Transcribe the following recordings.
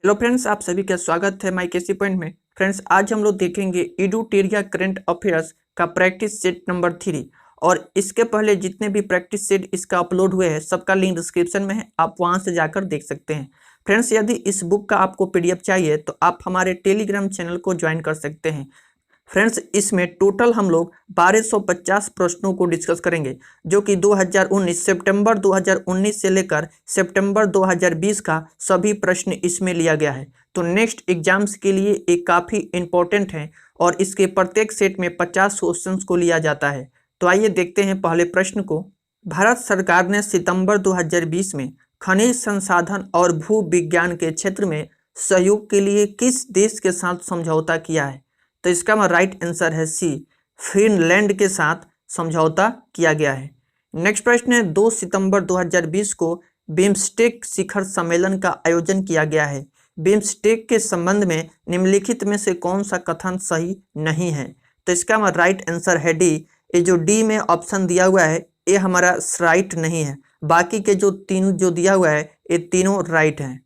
Hello friends, आप सभी का स्वागत है माई केसी पॉइंट में। फ्रेंड्स, आज हम लोग देखेंगे एडुटेरिया करंट अफेयर्स का प्रैक्टिस सेट नंबर 3। और इसके पहले जितने भी प्रैक्टिस सेट इसका अपलोड हुए हैं सबका लिंक डिस्क्रिप्शन में है, आप वहां से जाकर देख सकते हैं। फ्रेंड्स, यदि इस बुक का आपको पीडीएफ चाहिए तो आप हमारे टेलीग्राम चैनल को ज्वाइन कर सकते हैं। फ्रेंड्स, इसमें टोटल हम लोग 1250 प्रश्नों को डिस्कस करेंगे, जो कि 2019 सितंबर 2019 से लेकर सितंबर 2020 का सभी प्रश्न इसमें लिया गया है। तो नेक्स्ट एग्जाम्स के लिए ये काफ़ी इम्पोर्टेंट है और इसके प्रत्येक सेट में 50 क्वेश्चंस को लिया जाता है। तो आइए देखते हैं पहले प्रश्न को। भारत सरकार ने सितंबर 2020 में खनिज संसाधन और भू विज्ञान के क्षेत्र में सहयोग के लिए किस देश के साथ समझौता किया है? तो इसका राइट आंसर है सी, फिनलैंड के साथ समझौता किया गया है। नेक्स्ट प्रश्न है, 2 सितंबर 2020 को बिम्स्टेक शिखर सम्मेलन का आयोजन किया गया है। बिम्स्टेक के संबंध में निम्नलिखित में से कौन सा कथन सही नहीं है? तो इसका राइट आंसर है डी। ये जो डी में ऑप्शन दिया हुआ है ये हमारा राइट नहीं है, बाकी के जो तीन जो दिया हुआ है ये तीनों राइट हैं।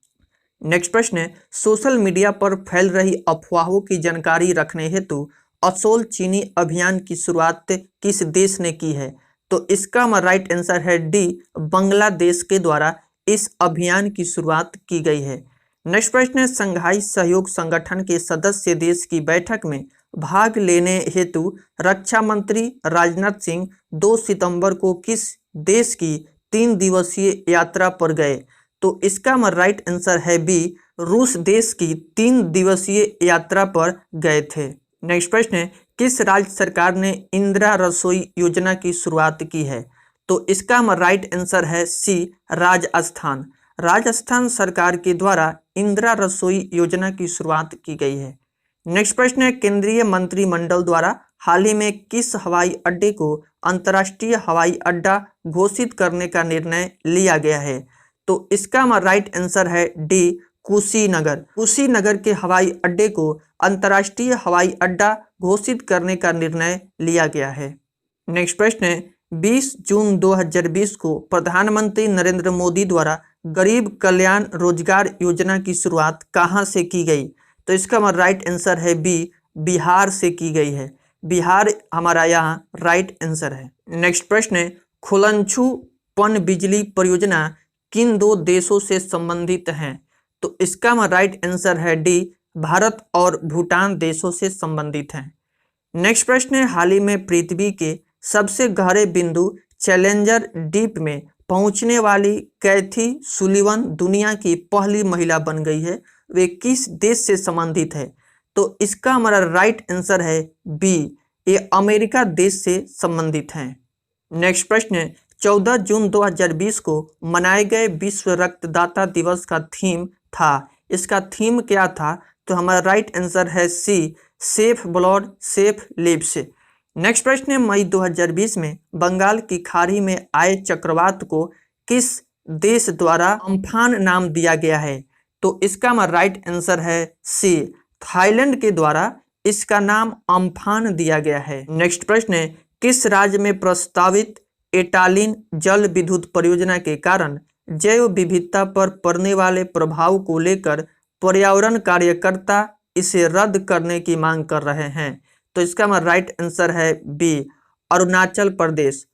नेक्स्ट प्रश्न है, सोशल मीडिया पर फैल रही अफवाहों की जानकारी रखने हेतु असोल चीनी अभियान की शुरुआत किस देश ने की है? तो इसका राइट आंसर है डी, बांग्लादेश के द्वारा इस अभियान की शुरुआत की गई है। नेक्स्ट प्रश्न है, संघाई सहयोग संगठन के सदस्य देश की बैठक में भाग लेने हेतु रक्षा मंत्री राजनाथ सिंह 2 सितंबर को किस देश की 3 दिवसीय यात्रा पर गए? तो इसका राइट आंसर है बी, रूस देश की 3 दिवसीय यात्रा पर गए थे। नेक्स्ट प्रश्न है, किस राज्य सरकार ने इंदिरा रसोई योजना की शुरुआत की है? तो इसका राइट आंसर है सी, राजस्थान। राजस्थान सरकार के द्वारा इंदिरा रसोई योजना की शुरुआत की गई है। नेक्स्ट प्रश्न है, केंद्रीय मंत्रिमंडल द्वारा हाल ही में किस हवाई अड्डे को अंतर्राष्ट्रीय हवाई अड्डा घोषित करने का निर्णय लिया गया है? तो इसका राइट आंसर है डी, कुशीनगर। कुशीनगर के हवाई अड्डे को अंतर्राष्ट्रीय हवाई अड्डा घोषित करने का निर्णय लिया गया है। नेक्स्ट प्रश्न है, 20 जून 2020 को प्रधानमंत्री नरेंद्र मोदी द्वारा गरीब कल्याण रोजगार योजना की शुरुआत कहां से की गई? तो इसका राइट आंसर है बी, बिहार से की गई है। बिहार हमारा यहाँ राइट आंसर है। नेक्स्ट प्रश्न है, खुलंछू पनबिजली परियोजना किन 2 देशों से संबंधित हैं? तो इसका राइट आंसर है डी, भारत और भूटान देशों से संबंधित हैं। नेक्स्ट प्रश्न है, हाल ही में पृथ्वी के सबसे गहरे बिंदु चैलेंजर डीप में पहुंचने वाली कैथी सुलिवन दुनिया की पहली महिला बन गई है, वे किस देश से संबंधित है? तो इसका हमारा राइट आंसर है बी, ये अमेरिका देश से संबंधित हैं। नेक्स्ट प्रश्न है, 14 जून 2020 को मनाए गए विश्व रक्तदाता दिवस का थीम था, इसका थीम क्या था? तो हमारा राइट आंसर है C, safe blood safe lives. Next प्रश्न है, मई 2020 में बंगाल की खाड़ी में आए चक्रवात को किस देश द्वारा अम्फान नाम दिया गया है? तो इसका राइट आंसर है सी, थाईलैंड के द्वारा इसका नाम अम्फान दिया गया है। नेक्स्ट प्रश्न है, किस राज्य में प्रस्तावित एटालिन जल विद्युत परियोजना के कारण जैव विविधता पर पड़ने वाले प्रभाव को लेकर पर्यावरण कार्यकर्ता इसे रद्द करने की मांग कर रहे हैं? तो इसका राइट आंसर है बी, अरुणाचल प्रदेश।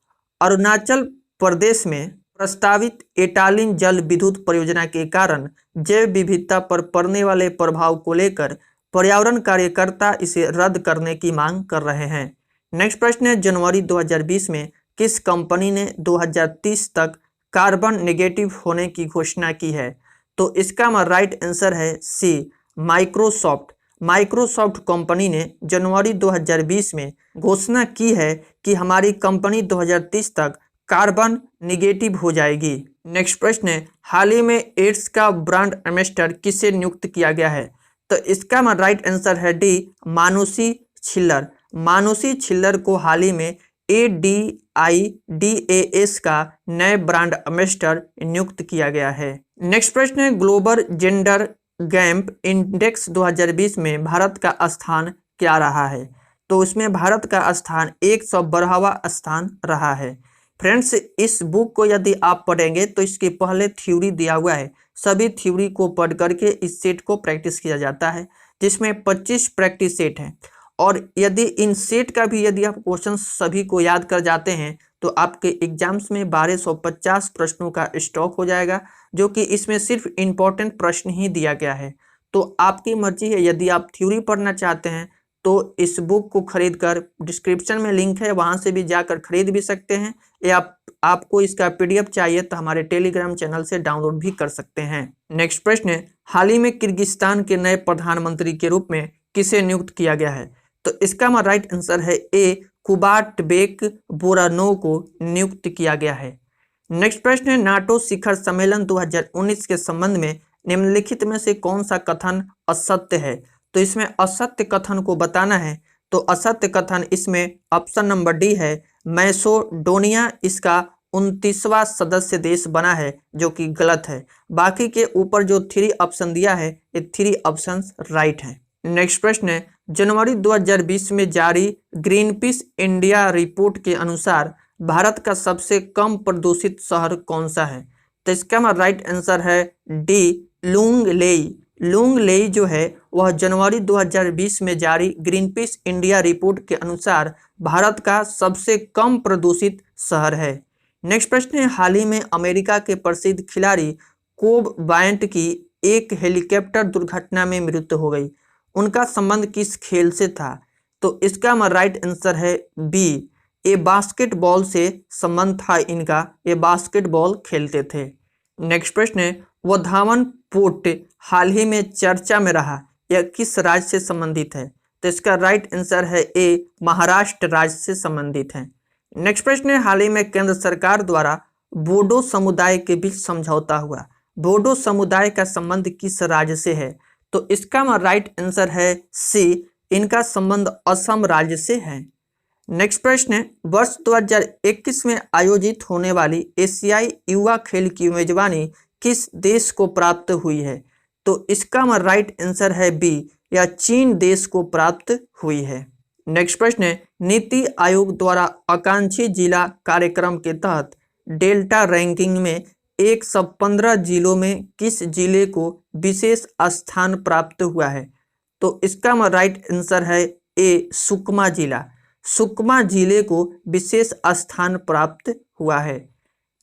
अरुणाचल प्रदेश में प्रस्तावित एटालिन जल विद्युत परियोजना के कारण जैव विविधता पर पड़ने वाले प्रभाव को लेकर पर्यावरण कार्यकर्ता इसे रद्द करने की मांग कर रहे हैं। नेक्स्ट प्रश्न है, जनवरी 2020 में किस कंपनी ने 2030 तक कार्बन नेगेटिव होने की घोषणा की है? तो इसका राइट आंसर है सी, माइक्रोसॉफ्ट। माइक्रोसॉफ्ट कंपनी ने जनवरी 2020 में घोषणा की है कि हमारी कंपनी 2030 तक कार्बन नेगेटिव हो जाएगी। नेक्स्ट प्रश्न है, हाल ही में एड्स का ब्रांड एम्बेसडर किसे नियुक्त किया गया है? तो इसका राइट आंसर है डी, मानुषी छिल्लर। मानुषी छिल्लर को हाल ही में ADIDAS का नए ब्रांड एम्बेसडर नियुक्त किया गया है। नेक्स्ट प्रश्न है, ग्लोबल जेंडर गैप इंडेक्स 2020 में भारत का स्थान क्या रहा है? तो उसमें भारत का स्थान 112वां स्थान रहा है। फ्रेंड्स, इस बुक को यदि आप पढ़ेंगे तो इसके पहले थ्योरी दिया हुआ है, सभी थ्योरी को पढ़ करके इस सेट को प्रैक्टिस किया जाता है, जिसमें 25 प्रैक्टिस सेट हैं। और यदि इन सेट का भी यदि आप क्वेश्चन सभी को याद कर जाते हैं तो आपके एग्जाम्स में 1250 प्रश्नों का स्टॉक हो जाएगा, जो कि इसमें सिर्फ इम्पोर्टेंट प्रश्न ही दिया गया है। तो आपकी मर्जी है, यदि आप थ्योरी पढ़ना चाहते हैं तो इस बुक को खरीद कर, डिस्क्रिप्शन में लिंक है वहां से भी जाकर खरीद भी सकते हैं, या आपको इसका पीडीएफ चाहिए तो हमारे टेलीग्राम चैनल से डाउनलोड भी कर सकते हैं। नेक्स्ट प्रश्न है, हाल ही में किर्गिस्तान के नए प्रधानमंत्री के रूप में किसे नियुक्त किया गया है? तो इसका राइट आंसर है ए, कुबाटबेक बोरानोव को नियुक्त किया गया है। नेक्स्ट प्रश्न है, नाटो शिखर सम्मेलन 2019 के संबंध में निम्नलिखित में से कौन सा कथन असत्य है? तो इसमें असत्य कथन को बताना है, तो असत्य कथन इसमें ऑप्शन नंबर डी है, मैसेडोनिया इसका 29वां सदस्य देश बना है, जो कि गलत है। बाकी के ऊपर जो 3 ऑप्शन दिया है ये 3 ऑप्शन राइट हैं। नेक्स्ट प्रश्न है, जनवरी 2020 में जारी ग्रीनपीस इंडिया रिपोर्ट के अनुसार भारत का सबसे कम प्रदूषित शहर कौन सा है? तो इसका राइट आंसर है डी, लुंगलेई। लुंगलेई जो है वह जनवरी 2020 में जारी ग्रीनपीस इंडिया रिपोर्ट के अनुसार भारत का सबसे कम प्रदूषित शहर है। नेक्स्ट प्रश्न है, हाल ही में अमेरिका के प्रसिद्ध खिलाड़ी कोब ब्रायंट की एक हेलीकॉप्टर दुर्घटना में मृत्यु हो गई। उनका संबंध किस खेल से था? तो इसका राइट आंसर है बी, ये बास्केटबॉल से संबंध था इनका, ये बास्केटबॉल खेलते थे। नेक्स्ट प्रश्न है, वधावन पोर्ट हाल ही में चर्चा में रहा, यह किस राज्य से संबंधित है? तो इसका राइट आंसर है ए, महाराष्ट्र राज्य से संबंधित है। नेक्स्ट प्रश्न है, हाल ही में केंद्र सरकार द्वारा बोडो समुदाय के बीच समझौता हुआ, बोडो समुदाय का संबंध किस राज्य से है? तो इसका राइट आंसर है सी, इनका संबंध असम राज्य से है। नेक्स्ट प्रश्न है, वर्ष 2021 में आयोजित होने वाली एशियाई युवा खेल की मेजबानी किस देश को प्राप्त हुई है? तो इसका राइट आंसर है बी, या चीन देश को प्राप्त हुई है। नेक्स्ट प्रश्न है, नीति आयोग द्वारा आकांक्षी जिला कार्यक्रम के तहत डेल्टा रैंकिंग में 115 जिलों में किस जिले को विशेष स्थान प्राप्त हुआ है? तो इसका राइट आंसर है ए, सुकमा जिला। सुकमा जिले को विशेष स्थान प्राप्त हुआ है।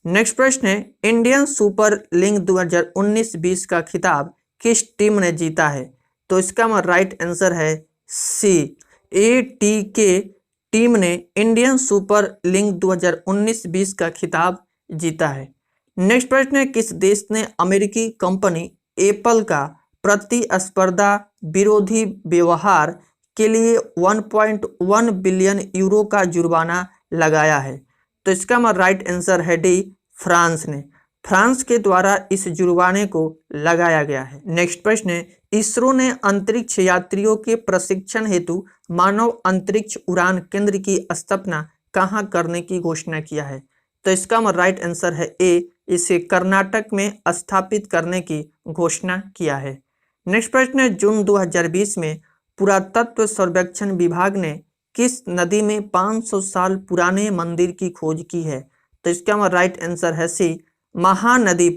नेक्स्ट प्रश्न है, इंडियन सुपर लीग 2019-20 का खिताब किस टीम ने जीता है? तो इसका राइट आंसर है सी, एटीके टीम ने इंडियन सुपर लीग 2019-20 का खिताब जीता है। नेक्स्ट प्रश्न है, किस देश ने अमेरिकी कंपनी एप्पल का प्रतिस्पर्धा विरोधी व्यवहार के लिए 1.1 बिलियन यूरो का जुर्माना लगाया है? तो इसका राइट आंसर है डी, फ्रांस ने। फ्रांस के द्वारा इस जुर्माने को लगाया गया है। नेक्स्ट प्रश्न है, इसरो ने अंतरिक्ष यात्रियों के प्रशिक्षण हेतु मानव अंतरिक्ष उड़ान केंद्र की स्थापना कहाँ करने की घोषणा किया है? तो इसका राइट आंसर है ए, इसे कर्नाटक में स्थापित करने की घोषणा किया है। नेक्स्ट प्रश्न है, जून 2020 में पुरातत्व सर्वेक्षण विभाग ने किस नदी में 500 साल पुराने मंदिर की खोज की है? तो इसका राइट आंसर है सी, महानदी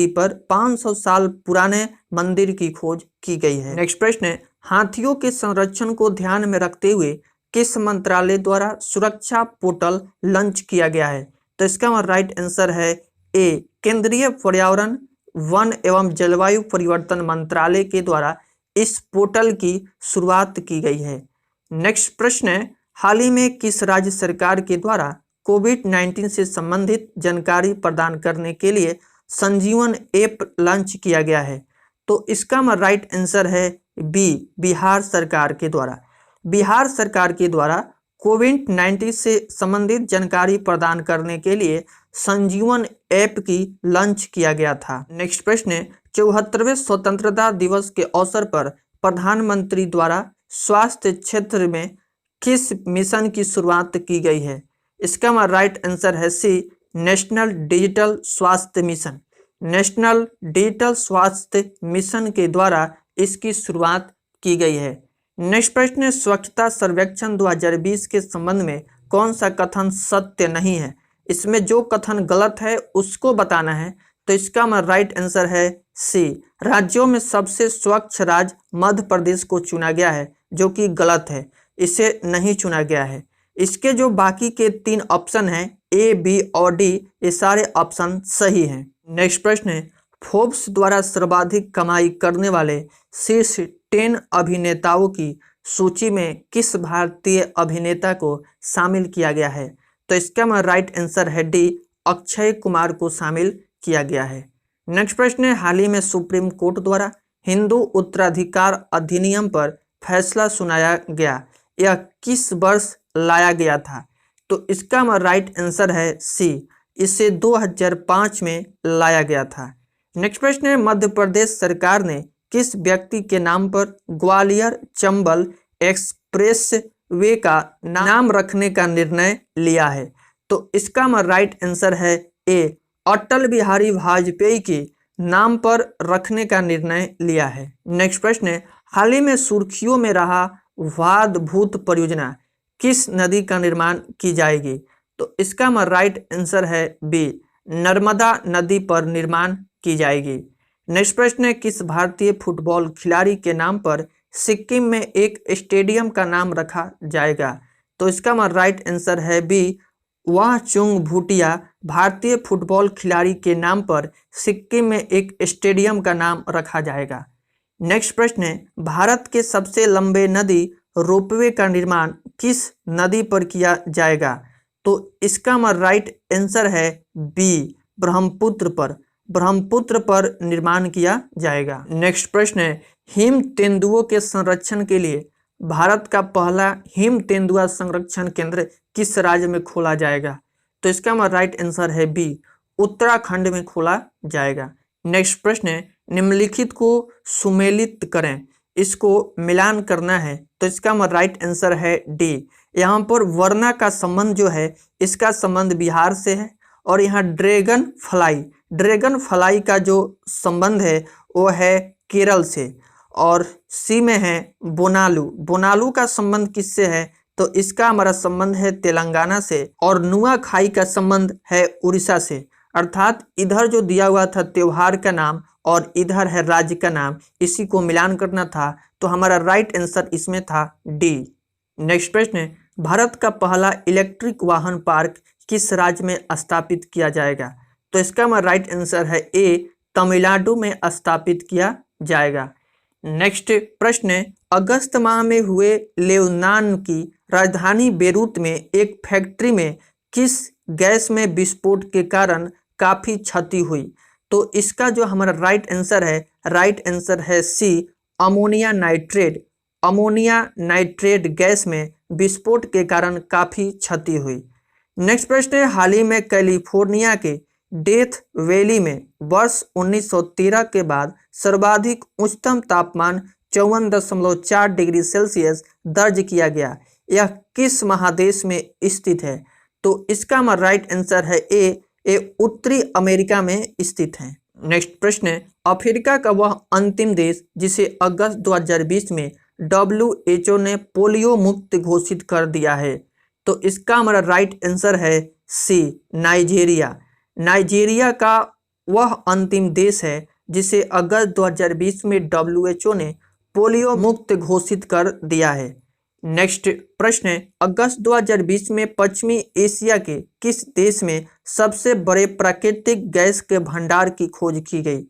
पर 500 साल पुराने मंदिर की खोज की गई है। नेक्स्ट प्रश्न है, हाथियों के संरक्षण को ध्यान में रखते हुए किस मंत्रालय द्वारा सुरक्षा पोर्टल लॉन्च किया गया है? तो इसका राइट आंसर है ए, केंद्रीय पर्यावरण वन एवं जलवायु परिवर्तन मंत्रालय के द्वारा इस पोर्टल की शुरुआत की गई है। नेक्स्ट प्रश्न है, हाल ही में किस राज्य सरकार के द्वारा कोविड-19 से संबंधित जानकारी प्रदान करने के लिए संजीवन ऐप लॉन्च किया गया है? तो इसका राइट आंसर है बी, बिहार सरकार के द्वारा। बिहार सरकार के द्वारा कोविड-19 से संबंधित जानकारी प्रदान करने के लिए संजीवन ऐप की लॉन्च किया गया था। नेक्स्ट प्रश्न है, 74वें स्वतंत्रता दिवस के अवसर पर प्रधानमंत्री द्वारा स्वास्थ्य क्षेत्र में किस मिशन की शुरुआत की गई है? इसका राइट आंसर है सी, नेशनल डिजिटल स्वास्थ्य मिशन। नेशनल डिजिटल स्वास्थ्य मिशन के द्वारा इसकी शुरुआत की गई है। नेक्स्ट प्रश्न है, स्वच्छता सर्वेक्षण 2020 के संबंध में कौन सा कथन सत्य नहीं है? इसमें जो कथन गलत है उसको बताना है, तो इसका हमारा राइट आंसर है सी। राज्यों में सबसे स्वच्छ राज्य मध्य प्रदेश को चुना गया है, जो कि गलत है, इसे नहीं चुना गया है। इसके जो बाकी के 3 ऑप्शन हैं ए, बी और डी, ये सारे ऑप्शन सही हैं। नेक्स्ट प्रश्न है, फोर्ब्स द्वारा सर्वाधिक कमाई करने वाले शीर्ष 10 अभिनेताओं की सूची में किस भारतीय अभिनेता को शामिल किया गया है? तो इसका हमारा राइट आंसर है डी, अक्षय कुमार को शामिल किया गया है। नेक्स्ट प्रश्न है, हाल ही में सुप्रीम कोर्ट द्वारा हिंदू उत्तराधिकार अधिनियम पर फैसला सुनाया गया, यह किस वर्ष लाया गया था? तो इसका हमारा राइट आंसर है सी, इसे 2005 में लाया गया था। नेक्स्ट प्रश्न है, मध्य प्रदेश सरकार ने किस व्यक्ति के नाम पर ग्वालियर चंबल एक्सप्रेस वे का नाम रखने का निर्णय लिया है? तो इसका हमारा राइट आंसर है ए, अटल बिहारी वाजपेयी के नाम पर रखने का निर्णय लिया है। नेक्स्ट प्रश्न है, हाल ही में सुर्खियों में रहा वाद भूत परियोजना किस नदी का निर्माण की जाएगी? तो इसका हमारा राइट आंसर है बी, नर्मदा नदी पर निर्माण की जाएगी। नेक्स्ट प्रश्न है, किस भारतीय फुटबॉल खिलाड़ी के नाम पर सिक्किम में एक स्टेडियम का नाम रखा जाएगा? तो इसका हमारा राइट आंसर है बी, वांगचुक भूटिया भारतीय फुटबॉल खिलाड़ी के नाम पर सिक्किम में एक स्टेडियम का नाम रखा जाएगा। नेक्स्ट प्रश्न है, भारत के सबसे लंबे नदी रोपवे का निर्माण किस नदी पर किया जाएगा? तो इसका हमारा राइट आंसर है बी, ब्रह्मपुत्र पर निर्माण किया जाएगा। नेक्स्ट प्रश्न है, हिम तेंदुओं के संरक्षण के लिए भारत का पहला हिम तेंदुआ संरक्षण केंद्र किस राज्य में खोला जाएगा? तो इसका हमारा राइट आंसर है बी, उत्तराखंड में खोला जाएगा। नेक्स्ट प्रश्न है, निम्नलिखित को सुमेलित करें, इसको मिलान करना है। तो इसका हमारा राइट आंसर है डी। यहाँ पर वर्ना का संबंध जो है, इसका संबंध बिहार से है, और यहाँ ड्रैगन फ्लाई का जो संबंध है वो है केरल से, और सी में है बोनालू का संबंध किससे है? तो इसका हमारा संबंध है तेलंगाना से, और नुआखाई का संबंध है उड़ीसा से। अर्थात इधर जो दिया हुआ था त्योहार का नाम और इधर है राज्य का नाम, इसी को मिलान करना था, तो हमारा राइट आंसर इसमें था डी। नेक्स्ट प्रश्न है, भारत का पहला इलेक्ट्रिक वाहन पार्क किस राज्य में स्थापित किया जाएगा? तो इसका हमारा राइट आंसर है ए, तमिलनाडु में स्थापित किया जाएगा। नेक्स्ट प्रश्न है, अगस्त माह में हुए लेबनान की राजधानी बेरूत में एक फैक्ट्री में किस गैस में विस्फोट के कारण काफी क्षति हुई? तो इसका जो हमारा राइट आंसर है सी, अमोनिया नाइट्रेट गैस में विस्फोट के कारण काफी क्षति हुई। नेक्स्ट प्रश्न है, हाल ही में कैलिफोर्निया के डेथ वैली में वर्ष 1913 के बाद सर्वाधिक उच्चतम तापमान 54.4 डिग्री सेल्सियस दर्ज किया गया, यह किस महादेश में स्थित है? तो इसका हमारा राइट आंसर है ए, उत्तरी अमेरिका में स्थित है। नेक्स्ट प्रश्न है, अफ्रीका का वह अंतिम देश जिसे अगस्त 2020 में WHO ने पोलियो मुक्त घोषित कर दिया है? तो इसका हमारा राइट आंसर है सी, नाइजीरिया का वह अंतिम देश है जिसे अगस्त 2020 में WHO ने पोलियो मुक्त घोषित कर दिया है। नेक्स्ट प्रश्न है, अगस्त 2020 में पश्चिमी एशिया के किस देश में सबसे बड़े प्राकृतिक गैस के भंडार की खोज की गई?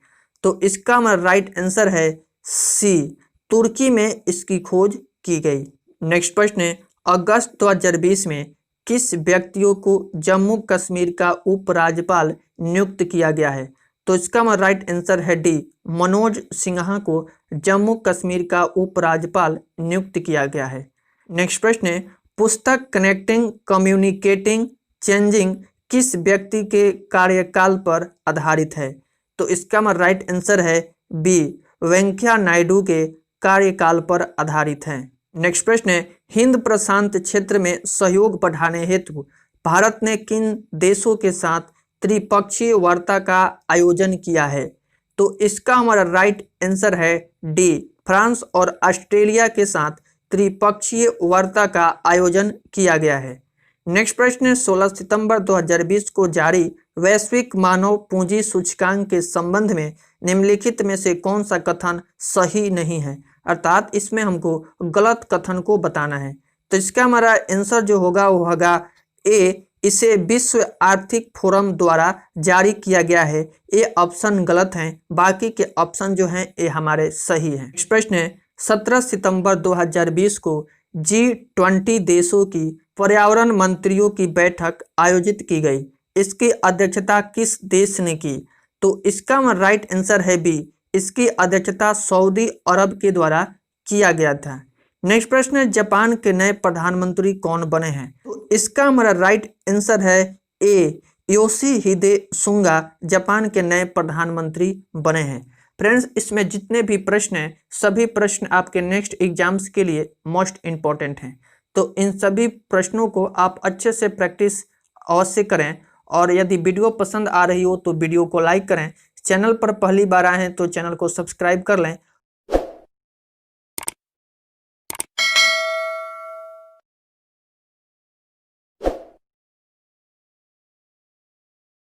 तो इसका हमारा राइट आंसर है सी, तुर्की में इसकी खोज की गई। नेक्स्ट प्रश्न है, अगस्त 2020 में किस व्यक्तियों को जम्मू कश्मीर का उपराज्यपाल नियुक्त किया गया है? तो इसका हमारा राइट आंसर है डी, मनोज सिन्हा को जम्मू कश्मीर का उपराज्यपाल नियुक्त किया गया है। नेक्स्ट प्रश्न है, पुस्तक कनेक्टिंग, कम्युनिकेटिंग, चेंजिंग किस व्यक्ति के कार्यकाल पर आधारित है? तो इसका हमारा राइट आंसर है बी, वेंकैया नायडू के कार्यकाल पर आधारित है। नेक्स्ट प्रश्न है, हिंद प्रशांत क्षेत्र में सहयोग बढ़ाने हेतु भारत ने किन देशों के साथ त्रिपक्षीय वार्ता का आयोजन किया है? तो इसका हमारा राइट आंसर है डी, फ्रांस और ऑस्ट्रेलिया के साथ त्रिपक्षीय वार्ता का आयोजन किया गया है। नेक्स्ट प्रश्न है, 16 सितंबर 2020 को जारी वैश्विक मानव पूंजी सूचकांक के संबंध में निम्नलिखित में से कौन सा कथन सही नहीं है, अर्थात इसमें हमको गलत कथन को बताना है। तो इसका हमारा आंसर जो होगा वो होगा ए, इसे विश्व आर्थिक फोरम द्वारा जारी किया गया है। ये ऑप्शन गलत हैं, बाकी के ऑप्शन जो हैं ये हमारे सही हैं। नेक्स्ट प्रश्न है, 17 सितंबर 2020 को G20 देशों की पर्यावरण मंत्रियों की बैठक आयोजित की गई। इसकी अध्यक्षता किस देश ने की? तो इसका राइट आंसर है बी, इसकी अध्यक्षता सऊदी अरब के द्वारा किया गया था। नेक्स्ट प्रश्न है, जापान के नए प्रधानमंत्री कौन बने हैं? तो इसका हमारा राइट आंसर है ए, योशिहिदे सुगा जापान के नए प्रधानमंत्री बने हैं। फ्रेंड्स, इसमें जितने भी प्रश्न हैं सभी प्रश्न आपके नेक्स्ट एग्जाम्स के लिए मोस्ट इम्पॉर्टेंट हैं। तो इन सभी प्रश्नों को आप अच्छे से प्रैक्टिस अवश्य करें, और यदि वीडियो पसंद आ रही हो तो वीडियो को लाइक करें। चैनल पर पहली बार आए हैं तो चैनल को सब्सक्राइब कर लें